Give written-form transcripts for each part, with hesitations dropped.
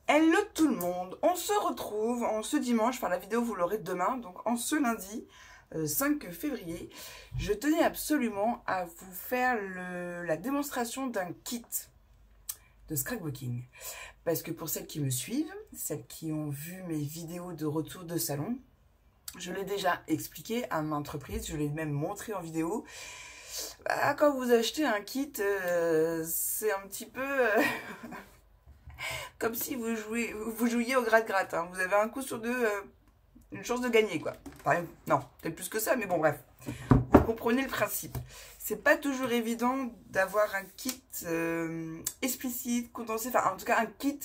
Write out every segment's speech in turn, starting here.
Hello tout le monde, on se retrouve en ce dimanche, enfin la vidéo vous l'aurez demain, donc en ce lundi 5 février, je tenais absolument à vous faire la démonstration d'un kit de scrapbooking. Parce que pour celles qui me suivent, celles qui ont vu mes vidéos de retour de salon, je l'ai déjà expliqué à maintes reprises, je l'ai même montré en vidéo. Quand vous achetez un kit, c'est un petit peu... comme si vous jouiez au gratte-gratte. Hein. Vous avez un coup sur deux, une chance de gagner, quoi. Enfin, non, peut-être plus que ça, mais bon, bref. Vous comprenez le principe. C'est pas toujours évident d'avoir un kit explicite, condensé, enfin, en tout cas, un kit,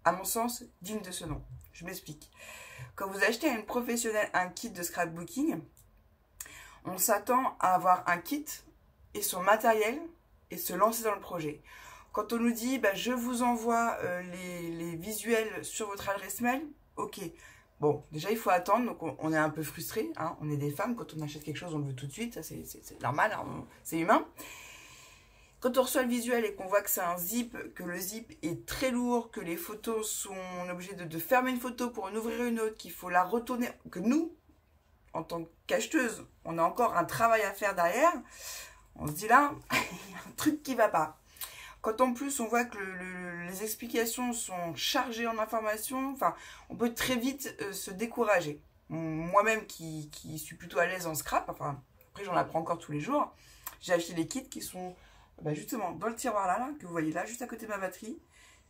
à mon sens, digne de ce nom. Je m'explique. Quand vous achetez à une professionnelle un kit de scrapbooking, on s'attend à avoir un kit et son matériel et se lancer dans le projet. Quand on nous dit bah, je vous envoie les visuels sur votre adresse mail, ok. Bon, déjà il faut attendre, donc on est un peu frustré, hein. On est des femmes, quand on achète quelque chose, on le veut tout de suite, ça c'est normal, hein, c'est humain. Quand on reçoit le visuel et qu'on voit que c'est un zip, que le zip est très lourd, que les photos sont, on est obligé de fermer une photo pour en ouvrir une autre, qu'il faut la retourner, que nous, en tant qu'acheteuse, on a encore un travail à faire derrière, on se dit là, il y a un truc qui va pas. Quand en plus on voit que les explications sont chargées en informations, enfin, on peut très vite se décourager. Moi-même qui suis plutôt à l'aise en scrap, enfin, après j'en apprends encore tous les jours, j'ai acheté les kits qui sont justement dans le tiroir là, que vous voyez là, juste à côté de ma batterie.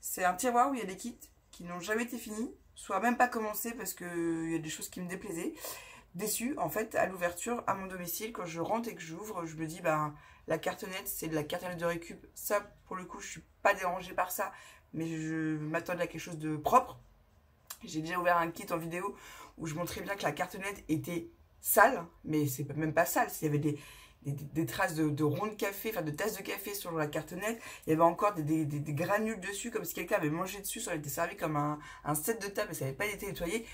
C'est un tiroir où il y a des kits qui n'ont jamais été finis, soit même pas commencés parce qu'il y a des choses qui me déplaisaient. Déçue en fait à l'ouverture à mon domicile, quand je rentre et que j'ouvre, je me dis la cartonnette, c'est de la cartonnette de récup, ça pour le coup je suis pas dérangée par ça, mais je m'attendais à quelque chose de propre. J'ai déjà ouvert un kit en vidéo où je montrais bien que la cartonnette était sale, mais c'est même pas sale, il y avait des traces de ronds de café, enfin de tasses de café sur la cartonnette, il y avait encore des granules dessus, comme si quelqu'un avait mangé dessus, ça avait été servi comme un set de table et ça n'avait pas été nettoyé.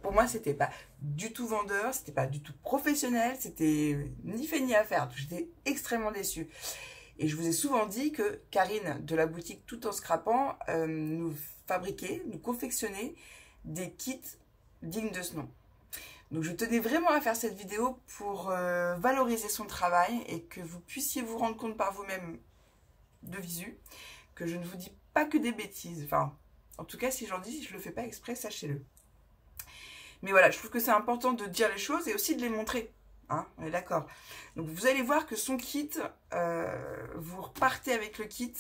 Pour moi, c'était pas du tout vendeur, c'était pas du tout professionnel, c'était ni fait ni à faire, j'étais extrêmement déçue. Et je vous ai souvent dit que Karine, de la boutique Tout en Scrapant, nous fabriquait, nous confectionnait des kits dignes de ce nom. Donc je tenais vraiment à faire cette vidéo pour valoriser son travail et que vous puissiez vous rendre compte par vous-même de visu que je ne vous dis pas que des bêtises. Enfin, en tout cas, si j'en dis, je ne le fais pas exprès, sachez-le. Mais voilà, je trouve que c'est important de dire les choses et aussi de les montrer. Hein, on est d'accord. Donc vous allez voir que son kit, vous repartez avec le kit.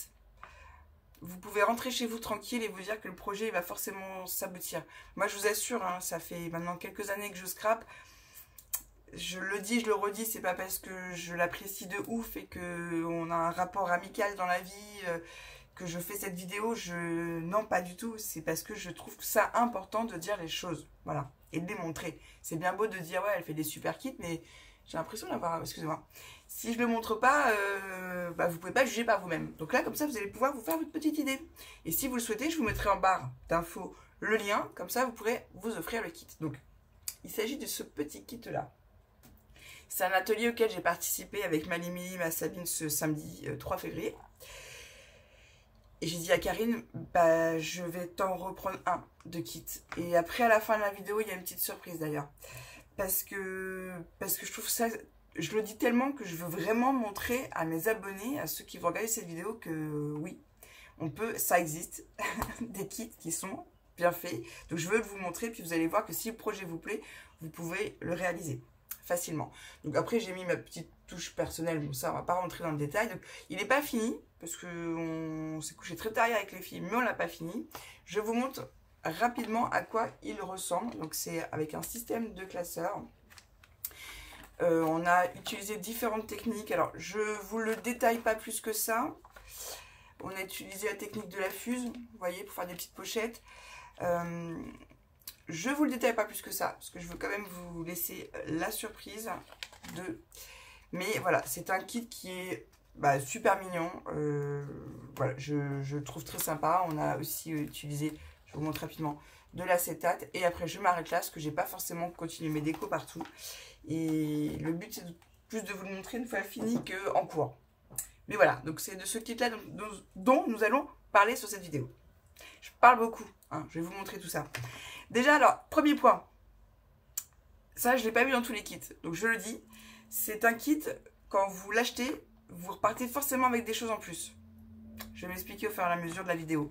Vous pouvez rentrer chez vous tranquille et vous dire que le projet il va forcément s'aboutir. Moi, je vous assure, hein, ça fait maintenant quelques années que je scrape. Je le dis, je le redis, c'est pas parce que je l'apprécie de ouf et qu'on a un rapport amical dans la vie que je fais cette vidéo. Non, pas du tout. C'est parce que je trouve ça important de dire les choses. Voilà. Et de les montrer. C'est bien beau de dire, ouais, elle fait des super kits, mais j'ai l'impression d'avoir... Excusez-moi. Si je ne le montre pas, vous ne pouvez pas juger par vous-même. Donc là, comme ça, vous allez pouvoir vous faire votre petite idée. Et si vous le souhaitez, je vous mettrai en barre d'infos le lien. Comme ça, vous pourrez vous offrir le kit. Donc, il s'agit de ce petit kit-là. C'est un atelier auquel j'ai participé avec Malimili, ma Sabine, ce samedi 3 février. Et j'ai dit à Karine, je vais t'en reprendre un de kit. Et après, à la fin de la vidéo, il y a une petite surprise d'ailleurs. Parce que je trouve ça... Je le dis tellement que je veux vraiment montrer à mes abonnés, à ceux qui vont regarder cette vidéo, que oui, ça existe, des kits qui sont bien faits. Donc je veux vous montrer, puis vous allez voir que si le projet vous plaît, vous pouvez le réaliser facilement. Donc après, j'ai mis ma petite touche personnelle, bon ça, on va pas rentrer dans le détail. Donc il n'est pas fini, parce qu'on s'est couché très tard avec les filles, mais on l'a pas fini. Je vous montre rapidement à quoi il ressemble. Donc c'est avec un système de classeur. On a utilisé différentes techniques. Alors, je vous le détaille pas plus que ça. On a utilisé la technique de la fuse, vous voyez, pour faire des petites pochettes. Je vous le détaille pas plus que ça, parce que je veux quand même vous laisser la surprise de... Mais voilà, c'est un kit qui est super mignon. Voilà, je le trouve très sympa. On a aussi utilisé, je vous montre rapidement, de l'acétate. Et après, je m'arrête là, parce que j'ai pas forcément continué mes décos partout. Et le but, c'est plus de vous le montrer une fois fini qu'en cours. Mais voilà, donc c'est de ce kit-là dont nous allons parler sur cette vidéo. Je parle beaucoup, hein, je vais vous montrer tout ça. Déjà, alors, premier point. Ça, je ne l'ai pas vu dans tous les kits, donc je le dis. C'est un kit, quand vous l'achetez, vous repartez forcément avec des choses en plus. Je vais m'expliquer au fur et à mesure de la vidéo.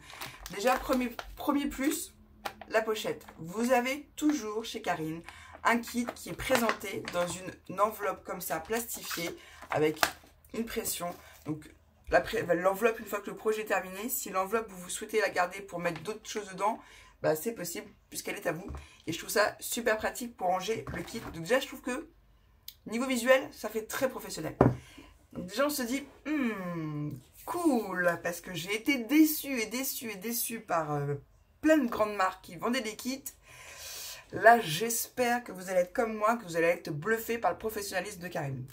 Déjà, premier plus, la pochette. Vous avez toujours chez Karine un kit qui est présenté dans une enveloppe comme ça, plastifiée, avec une pression. Donc, l'enveloppe, une fois que le projet est terminé, si l'enveloppe, vous souhaitez la garder pour mettre d'autres choses dedans, bah, c'est possible puisqu'elle est à vous. Et je trouve ça super pratique pour ranger le kit. Donc déjà, je trouve que niveau visuel, ça fait très professionnel. Déjà, on se dit, cool, parce que j'ai été déçue par plein de grandes marques qui vendaient des kits. Là, j'espère que vous allez être comme moi, que vous allez être bluffé par le professionnalisme de Karine.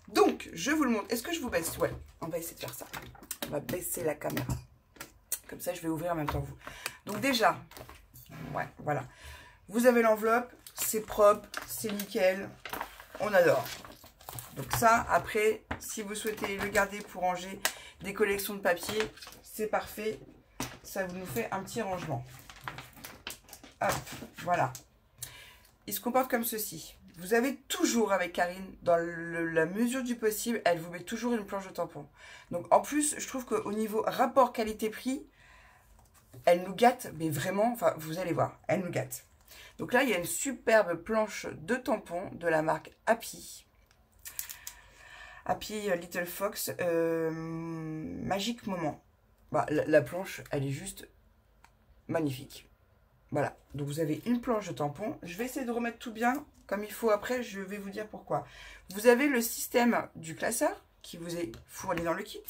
Donc, je vous le montre. Est-ce que je vous baisse? Ouais, on va essayer de faire ça. On va baisser la caméra. Comme ça, je vais ouvrir en même temps que vous. Donc déjà, ouais, voilà. Vous avez l'enveloppe, c'est propre, c'est nickel. On adore. Donc ça, après, si vous souhaitez le garder pour ranger des collections de papier, c'est parfait. Ça vous nous fait un petit rangement. Hop, voilà. Il se comporte comme ceci. Vous avez toujours avec Karine, dans la mesure du possible, elle vous met toujours une planche de tampon. Donc en plus, je trouve qu'au niveau rapport qualité-prix, elle nous gâte, mais vraiment, enfin, vous allez voir, elle nous gâte. Donc là, il y a une superbe planche de tampons de la marque Happy. Happy Little Fox, Magique Moment. Bah, la planche, elle est juste magnifique. Voilà, donc vous avez une planche de tampons. Je vais essayer de remettre tout bien comme il faut après, je vais vous dire pourquoi. Vous avez le système du classeur qui vous est fourni dans le kit.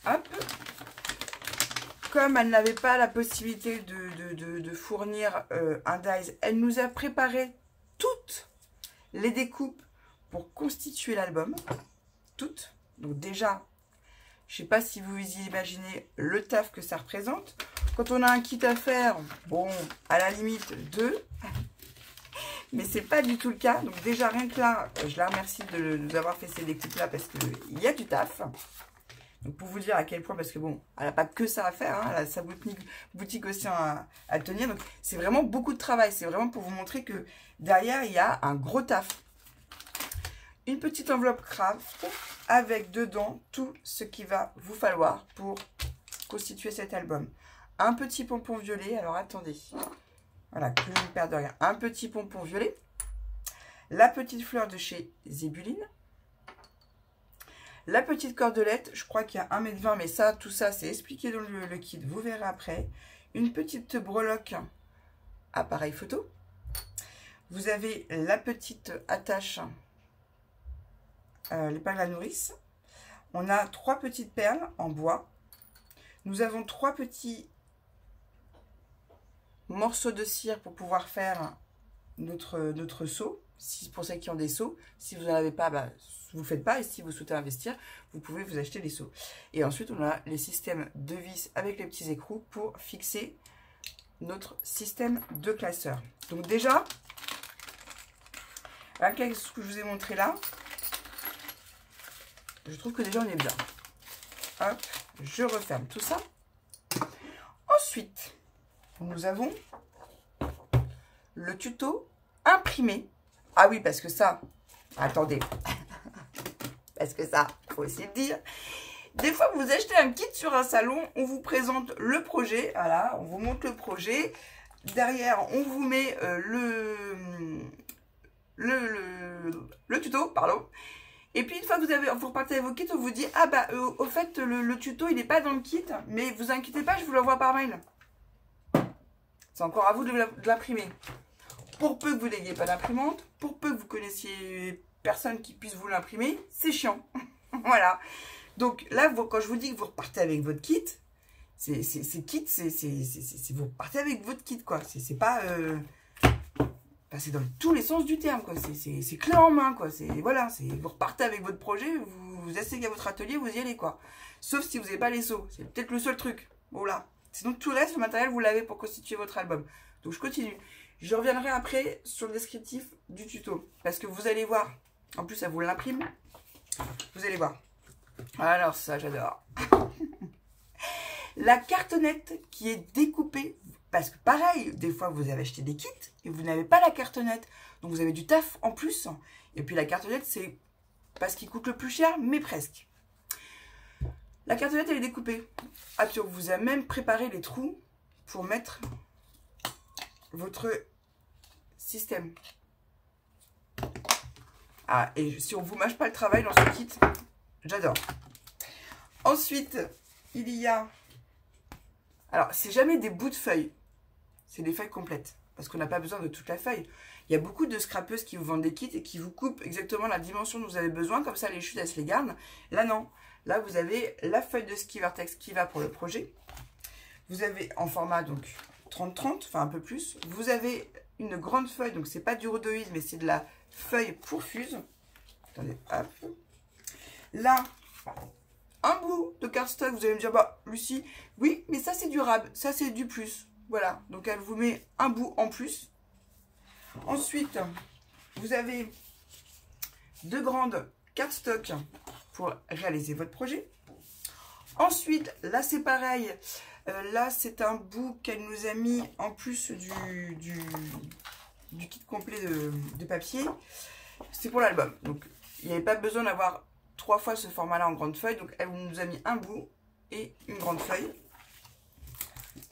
Hop. Comme elle n'avait pas la possibilité de fournir un dies, elle nous a préparé toutes les découpes pour constituer l'album. Toutes. Donc déjà, je ne sais pas si vous imaginez le taf que ça représente. Quand on a un kit à faire, bon, à la limite 2. Mais c'est pas du tout le cas. Donc déjà, rien que là, je la remercie de nous avoir fait ces découpes-là parce qu'il y a du taf. Donc pour vous dire à quel point, parce que bon, elle n'a pas que ça à faire, hein, elle a sa boutique aussi à tenir. Donc c'est vraiment beaucoup de travail. C'est vraiment pour vous montrer que derrière, il y a un gros taf. Une petite enveloppe craft avec dedans tout ce qu'il va vous falloir pour constituer cet album. Un petit pompon violet. Alors attendez. Voilà, que je ne perde rien. Un petit pompon violet. La petite fleur de chez Zébuline. La petite cordelette. Je crois qu'il y a 1,20 m, mais ça, tout ça, c'est expliqué dans le kit. Vous verrez après. Une petite breloque appareil photo. Vous avez la petite attache, l'épingle à nourrice. On a 3 petites perles en bois. Nous avons 3 petits morceaux de cire pour pouvoir faire notre seau. Pour ceux qui ont des seaux, si vous n'en avez pas, bah, vous ne faites pas. Et si vous souhaitez investir, vous pouvez vous acheter des seaux. Et ensuite, on a les systèmes de vis avec les petits écrous pour fixer notre système de classeur. Donc déjà, avec ce que je vous ai montré là, je trouve que déjà on est bien. Hop, je referme tout ça. Ensuite, nous avons le tuto imprimé. Ah oui, parce que ça, attendez, parce que ça, il faut aussi le dire. Des fois, vous achetez un kit sur un salon, on vous présente le projet, voilà, on vous montre le projet. Derrière, on vous met le tuto, pardon. Et puis, une fois que vous repartez avec vos kits, on vous dit, ah bah, au fait, le tuto, il n'est pas dans le kit, mais vous inquiétez pas, je vous l'envoie par mail. C'est encore à vous de l'imprimer. Pour peu que vous n'ayez pas d'imprimante, pour peu que vous connaissiez personne qui puisse vous l'imprimer, c'est chiant. Voilà. Donc là, quand je vous dis que vous repartez avec votre kit, vous repartez avec votre kit, quoi. C'est pas... c'est dans tous les sens du terme, quoi. C'est clé en main, quoi. Voilà, vous repartez avec votre projet, vous asseyez à votre atelier, vous y allez, quoi. Sauf si vous n'avez pas les seaux. C'est peut-être le seul truc. Voilà. Sinon, tout le reste, le matériel, vous l'avez pour constituer votre album. Donc, je continue. Je reviendrai après sur le descriptif du tuto. Parce que vous allez voir. En plus, ça vous l'imprime. Vous allez voir. Alors, ça, j'adore. La cartonnette qui est découpée, parce que pareil, des fois vous avez acheté des kits et vous n'avez pas la cartonnette. Donc vous avez du taf en plus. Et puis la cartonnette, c'est parce qu'il coûte le plus cher, mais presque. La cartonnette, elle est découpée. Ah, puis on vous a même préparé les trous pour mettre votre système. Ah, et si on vous mâche pas le travail dans ce kit, j'adore. Ensuite, il y a... Alors, c'est jamais des bouts de feuilles. C'est des feuilles complètes. Parce qu'on n'a pas besoin de toute la feuille. Il y a beaucoup de scrapeuses qui vous vendent des kits et qui vous coupent exactement la dimension dont vous avez besoin. Comme ça, les chutes, elles se les gardent. Là, non. Là, vous avez la feuille de ski Vertex qui va pour le projet. Vous avez en format, donc, 30-30, enfin un peu plus. Vous avez une grande feuille, donc c'est pas du rhodoïde, mais c'est de la feuille pour fuse. Attendez, hop. Là, un bout de cardstock. Vous allez me dire, bah, Lucie, oui, mais ça, c'est durable. Ça, c'est du plus. Voilà, donc elle vous met un bout en plus. Ensuite, vous avez 2 grandes cardstock pour réaliser votre projet. Ensuite, là c'est pareil. Là c'est un bout qu'elle nous a mis en plus du kit complet de papier. C'est pour l'album. Donc il n'y avait pas besoin d'avoir 3 fois ce format-là en grande feuille. Donc elle nous a mis un bout et une grande feuille.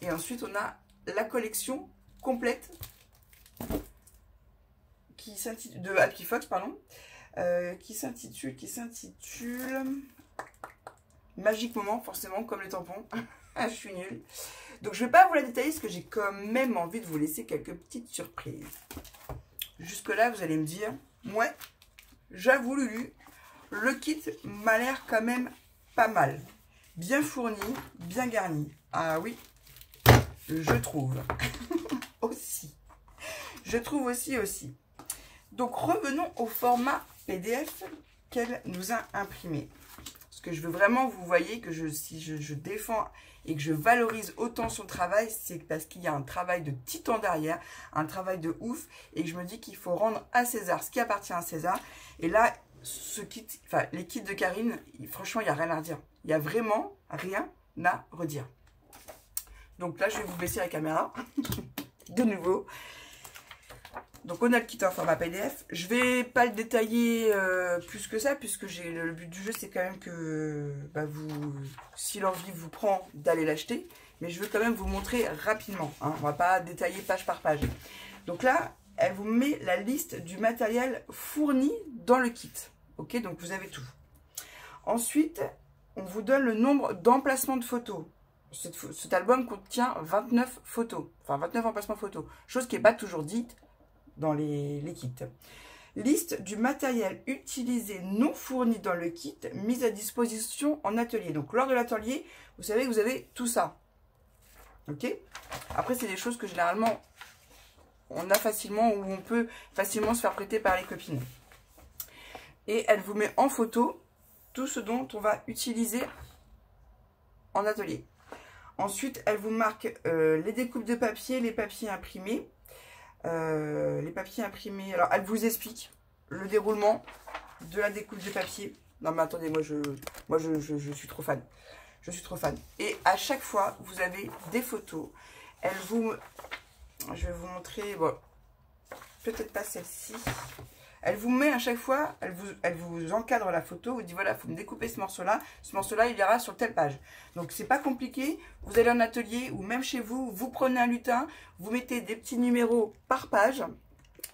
Et ensuite on a la collection complète qui s'intitule de Happy Fox, pardon, qui s'intitule Magique Moment, forcément, comme les tampons. Je suis nulle. Donc je vais pas vous la détailler parce que j'ai quand même envie de vous laisser quelques petites surprises. Jusque là vous allez me dire, ouais, j'avoue Lulu, le kit m'a l'air quand même pas mal, bien fourni, bien garni. Ah oui, je trouve aussi. Je trouve aussi. Donc, revenons au format PDF qu'elle nous a imprimé. Ce que je veux vraiment, vous voyez, que si je défends et que je valorise autant son travail, c'est parce qu'il y a un travail de titan derrière, un travail de ouf, et que je me dis qu'il faut rendre à César ce qui appartient à César. Et là, ce kit, enfin, les kits de Karine, franchement, il n'y a rien à redire. Il n'y a vraiment rien à redire. Donc là, je vais vous baisser la caméra de nouveau. Donc on a le kit en format PDF. Je vais pas le détailler plus que ça, puisque le but du jeu c'est quand même que si l'envie vous prend d'aller l'acheter, mais je veux quand même vous montrer rapidement. Hein. On va pas détailler page par page. Donc là, elle vous met la liste du matériel fourni dans le kit. Ok, donc vous avez tout. Ensuite, on vous donne le nombre d'emplacements de photos. Cet album contient 29 photos, enfin 29 emplacements photos, chose qui n'est pas toujours dite dans les kits. Liste du matériel utilisé non fourni dans le kit, mis à disposition en atelier. Donc lors de l'atelier, vous savez que vous avez tout ça. Ok. Après, c'est des choses que généralement on a facilement, ou on peut facilement se faire prêter par les copines. Et elle vous met en photo tout ce dont on va utiliser en atelier. Ensuite, elle vous marque les découpes de papier, les papiers imprimés. Alors elle vous explique le déroulement de la découpe de papier. Non mais attendez, moi je suis trop fan. Je suis trop fan. Et à chaque fois, vous avez des photos. Je vais vous montrer, bon, peut-être pas celle-ci. Elle vous met à chaque fois, elle vous encadre la photo, vous dit voilà, il faut me découper ce morceau-là. Ce morceau-là, il ira sur telle page. Donc, c'est pas compliqué. Vous allez en atelier ou même chez vous, vous prenez un lutin, vous mettez des petits numéros par page.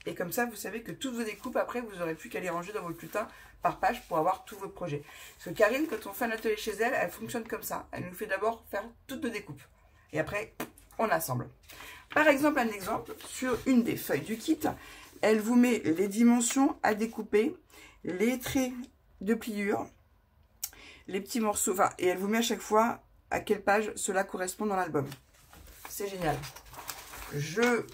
Et comme ça, vous savez que toutes vos découpes, après, vous n'aurez plus qu'à les ranger dans votre lutin par page pour avoir tous vos projets. Parce que Karine, quand on fait un atelier chez elle, elle fonctionne comme ça. Elle nous fait d'abord faire toutes nos découpes. Et après, on assemble. Par exemple, un exemple, sur une des feuilles du kit, elle vous met les dimensions à découper, les traits de pliure, les petits morceaux, enfin, et elle vous met à chaque fois à quelle page cela correspond dans l'album. C'est génial. Je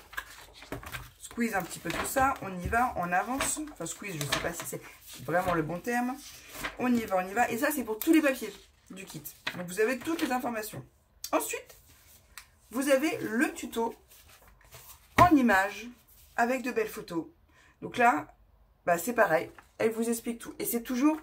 squeeze un petit peu tout ça, on y va, on avance. Enfin, squeeze, je ne sais pas si c'est vraiment le bon terme. On y va. Et ça, c'est pour tous les papiers du kit. Donc, vous avez toutes les informations. Ensuite, vous avez le tuto en images avec de belles photos. Donc là, c'est pareil. Elle vous explique tout. Et c'est toujours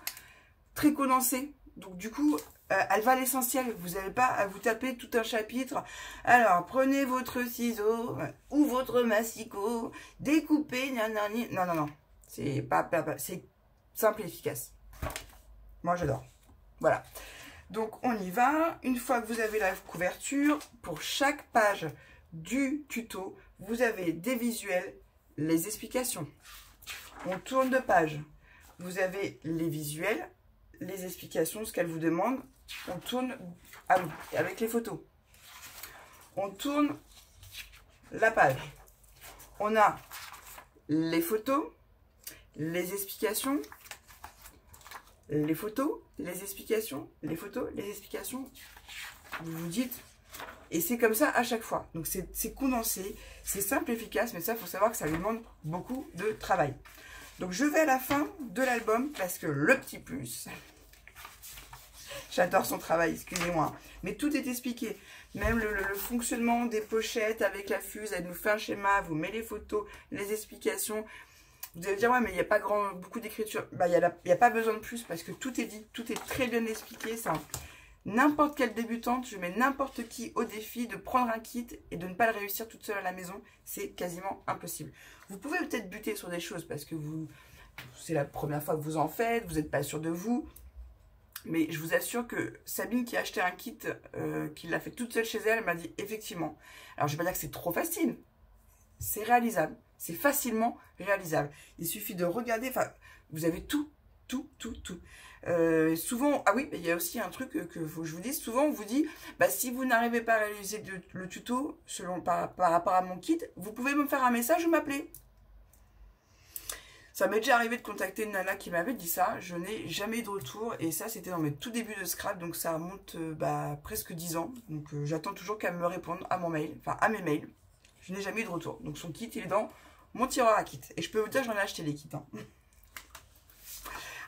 très condensé. Donc du coup, elle va à l'essentiel. Vous n'avez pas à vous taper tout un chapitre. Alors, prenez votre ciseau ou votre massicot, découpez, nanani. Non, non, non. C'est c'est simple et efficace. Moi, j'adore. Voilà. Donc, on y va. Une fois que vous avez la couverture, pour chaque page du tuto, vous avez des visuels, les explications. On tourne de page. Vous avez les visuels, les explications, ce qu'elle vous demande. On tourne avec les photos. On tourne la page. On a les photos, les explications, les photos, les explications, les photos, les explications. Vous vous dites, et c'est comme ça à chaque fois. Donc c'est condensé, c'est simple, efficace, mais ça, il faut savoir que ça lui demande beaucoup de travail. Donc je vais à la fin de l'album parce que le petit plus, j'adore son travail, excusez-moi, mais tout est expliqué. Même le fonctionnement des pochettes avec la fuse, elle nous fait un schéma, vous met les photos, les explications. Vous allez dire, ouais, mais il n'y a pas beaucoup d'écriture. Bah, il n'y a pas besoin de plus parce que tout est dit, tout est très bien expliqué. Ça, n'importe quelle débutante, je mets n'importe qui au défi de prendre un kit et de ne pas le réussir toute seule à la maison. C'est quasiment impossible. Vous pouvez peut-être buter sur des choses parce que c'est la première fois que vous en faites, vous n'êtes pas sûr de vous. Mais je vous assure que Sabine qui a acheté un kit, qui l'a fait toute seule chez elle, elle m'a dit effectivement. Alors je ne vais pas dire que c'est trop facile, c'est réalisable. C'est facilement réalisable. Il suffit de regarder, enfin, vous avez tout. Souvent, ah oui, il y a aussi un truc que je vous dis, souvent on vous dit, bah, si vous n'arrivez pas à réaliser le tuto par rapport à mon kit, vous pouvez me faire un message ou m'appeler. Ça m'est déjà arrivé de contacter une nana qui m'avait dit ça, je n'ai jamais eu de retour, et ça c'était dans mes tout débuts de Scrap, donc ça remonte presque 10 ans, donc j'attends toujours qu'elle me réponde à mon mail, enfin à mes mails. Je n'ai jamais eu de retour, donc son kit il est dans mon tiroir à kit, et je peux vous dire j'en ai acheté les kits. Hein.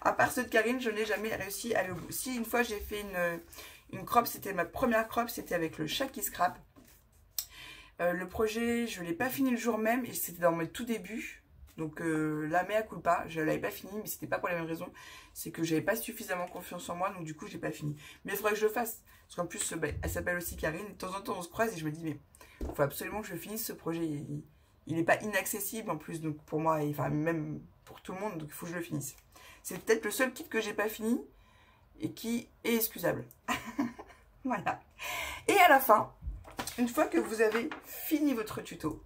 À part ceux de Karine, je n'ai jamais réussi à aller au bout. Si une fois j'ai fait une crop, c'était ma première crop, c'était avec le chat qui scrape. Le projet, je ne l'ai pas fini le jour même, et c'était dans mes tout débuts. Donc la mea culpa, je ne l'avais pas fini, mais c'était pas pour la même raison. C'est que j'avais pas suffisamment confiance en moi, donc du coup, j'ai pas fini. Mais il faudrait que je le fasse. Parce qu'en plus, elle s'appelle aussi Karine. De temps en temps, on se croise et je me dis, mais il faut absolument que je finisse ce projet. Il n'est pas inaccessible en plus, donc pour moi, enfin même pour tout le monde, donc il faut que je le finisse. C'est peut-être le seul kit que j'ai pas fini et qui est excusable. Voilà. Et à la fin, une fois que vous avez fini votre tuto,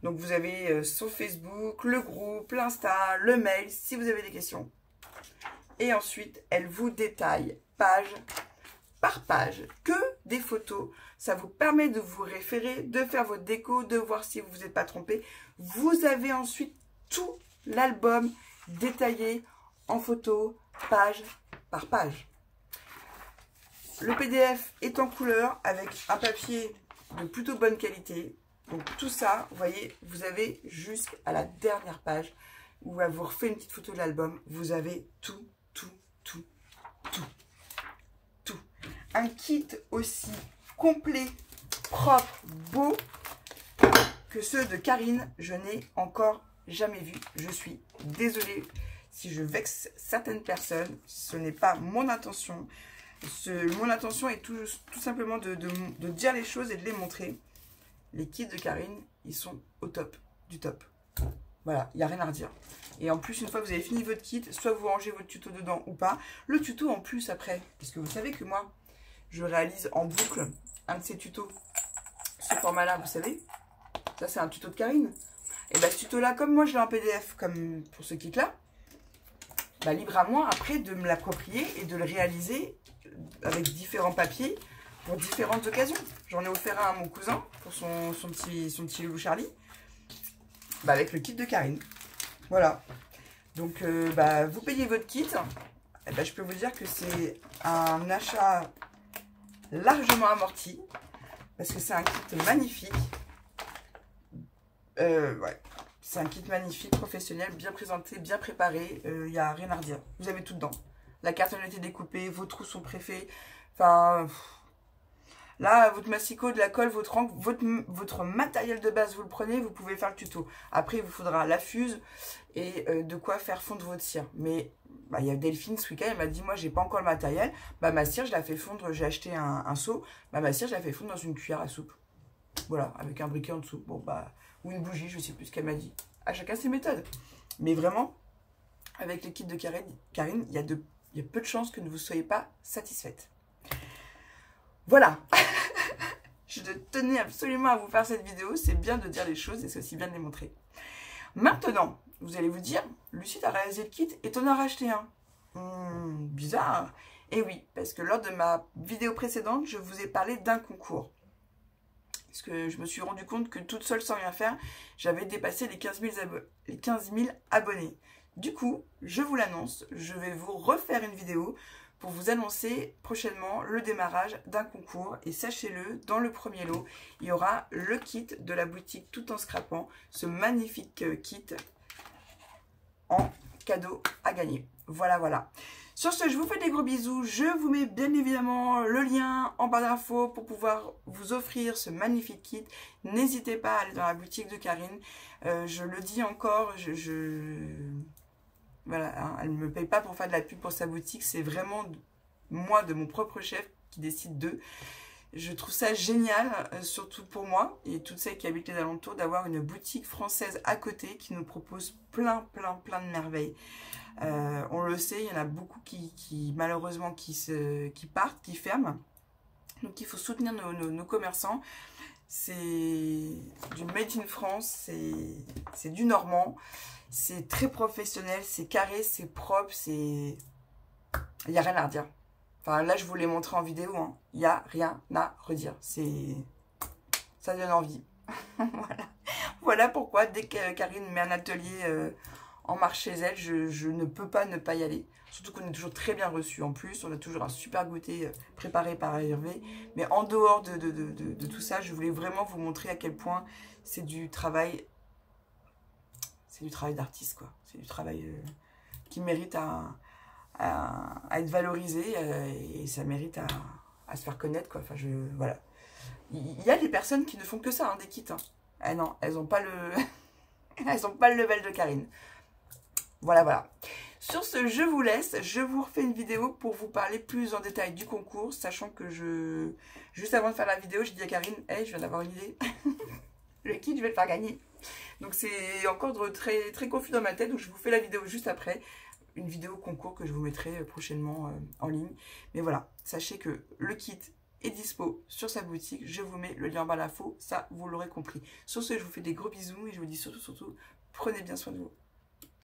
donc vous avez son Facebook, le groupe, l'Insta, le mail, si vous avez des questions. Et ensuite, elle vous détaille page par page que des photos. Ça vous permet de vous référer, de faire votre déco, de voir si vous vous êtes pas trompé. Vous avez ensuite tout l'album détaillé en photo, page par page. Le PDF est en couleur avec un papier de plutôt bonne qualité. Donc tout ça, vous voyez, vous avez jusqu'à la dernière page où elle vous refait une petite photo de l'album. Vous avez tout. Un kit aussi complet, propre, beau que ceux de Karine, je n'ai encore jamais vu. Je suis désolée si je vexe certaines personnes. Ce n'est pas mon intention. Mon intention est tout simplement de dire les choses et de les montrer. Les kits de Karine, ils sont au top du top. Voilà, il n'y a rien à redire. Et en plus, une fois que vous avez fini votre kit, soit vous rangez votre tuto dedans ou pas. Le tuto en plus après, parce que vous savez que moi, je réalise en boucle un de ces tutos. Ce format-là, vous savez, ça c'est un tuto de Karine. Et bien ce tuto-là, comme moi je l'ai en PDF, comme pour ce kit-là, bah, libre à moi après de me l'approprier et de le réaliser avec différents papiers pour différentes occasions. J'en ai offert un à mon cousin pour son petit loulou Charlie, bah, avec le kit de Karine. Voilà. Donc bah, vous payez votre kit. Et bah, je peux vous dire que c'est un achat largement amorti parce que c'est un kit magnifique. Ouais. C'est un kit magnifique, professionnel, bien présenté, bien préparé. Il n'y a rien à redire. Vous avez tout dedans. La cartonne a été découpée, vos trous sont préfaits. Enfin, Là, votre massicot, de la colle, votre encre, votre matériel de base, vous le prenez, vous pouvez faire le tuto. Après, il vous faudra la fuse et de quoi faire fondre votre cire. Mais bah, il y a Delphine ce week-end, elle m'a dit, moi, j'ai pas encore le matériel. Bah, ma cire, je la fais fondre, j'ai acheté un seau. Bah, ma cire, je la fais fondre dans une cuillère à soupe. Voilà, avec un briquet en dessous. Bon, bah, ou une bougie, je sais plus ce qu'elle m'a dit. À chacun ses méthodes. Mais vraiment, avec le kit de Karine, il y a peu de chances que ne vous soyez pas satisfaite. Voilà. Je tenais absolument à vous faire cette vidéo. C'est bien de dire les choses et c'est aussi bien de les montrer. Maintenant, vous allez vous dire, Lucie, t'as réalisé le kit et t'en as racheté un. Bizarre. Et oui, parce que lors de ma vidéo précédente, je vous ai parlé d'un concours. Parce que je me suis rendu compte que toute seule, sans rien faire, j'avais dépassé les 15 000 abonnés. Du coup, je vous l'annonce, je vais vous refaire une vidéo pour vous annoncer prochainement le démarrage d'un concours. Et sachez-le, dans le premier lot, il y aura le kit de la boutique Tout en Scrapant, ce magnifique kit en cadeau à gagner. Voilà, voilà. Sur ce, je vous fais des gros bisous. Je vous mets bien évidemment le lien en barre d'infos pour pouvoir vous offrir ce magnifique kit. N'hésitez pas à aller dans la boutique de Karine. Je le dis encore, voilà, hein, elle ne me paye pas pour faire de la pub pour sa boutique. C'est vraiment moi, de mon propre chef, qui décide d'eux. Je trouve ça génial, surtout pour moi et toutes celles qui habitent les alentours, d'avoir une boutique française à côté qui nous propose plein de merveilles. On le sait, il y en a beaucoup qui malheureusement qui partent, qui ferment. Donc il faut soutenir nos commerçants. C'est du Made in France, c'est du normand, c'est très professionnel, c'est carré, c'est propre, il n'y a rien à redire. Enfin là je vous l'ai montré en vidéo, hein. Il n'y a rien à redire, ça donne envie. Voilà. Voilà pourquoi dès que Karine met un atelier en marche chez elle, je ne peux pas ne pas y aller. Surtout qu'on est toujours très bien reçu en plus. On a toujours un super goûter préparé par Hervé. Mais en dehors de tout ça, je voulais vraiment vous montrer à quel point c'est du travail. C'est du travail d'artiste, quoi. C'est du travail qui mérite à être valorisé et ça mérite à se faire connaître, quoi. Enfin, voilà. Il y a des personnes qui ne font que ça, hein, des kits. Hein. Ah non, elles n'ont pas elles n'ont pas le level de Karine. Voilà, voilà. Sur ce, je vous laisse. Je vous refais une vidéo pour vous parler plus en détail du concours, sachant que juste avant de faire la vidéo, j'ai dit à Karine, hey, je viens d'avoir une idée. Le kit, je vais le faire gagner. Donc c'est encore très confus dans ma tête, donc je vous fais la vidéo juste après. Une vidéo concours que je vous mettrai prochainement en ligne. Mais voilà, sachez que le kit est dispo sur sa boutique. Je vous mets le lien en bas d'infos, ça vous l'aurez compris. Sur ce, je vous fais des gros bisous et je vous dis surtout, prenez bien soin de vous.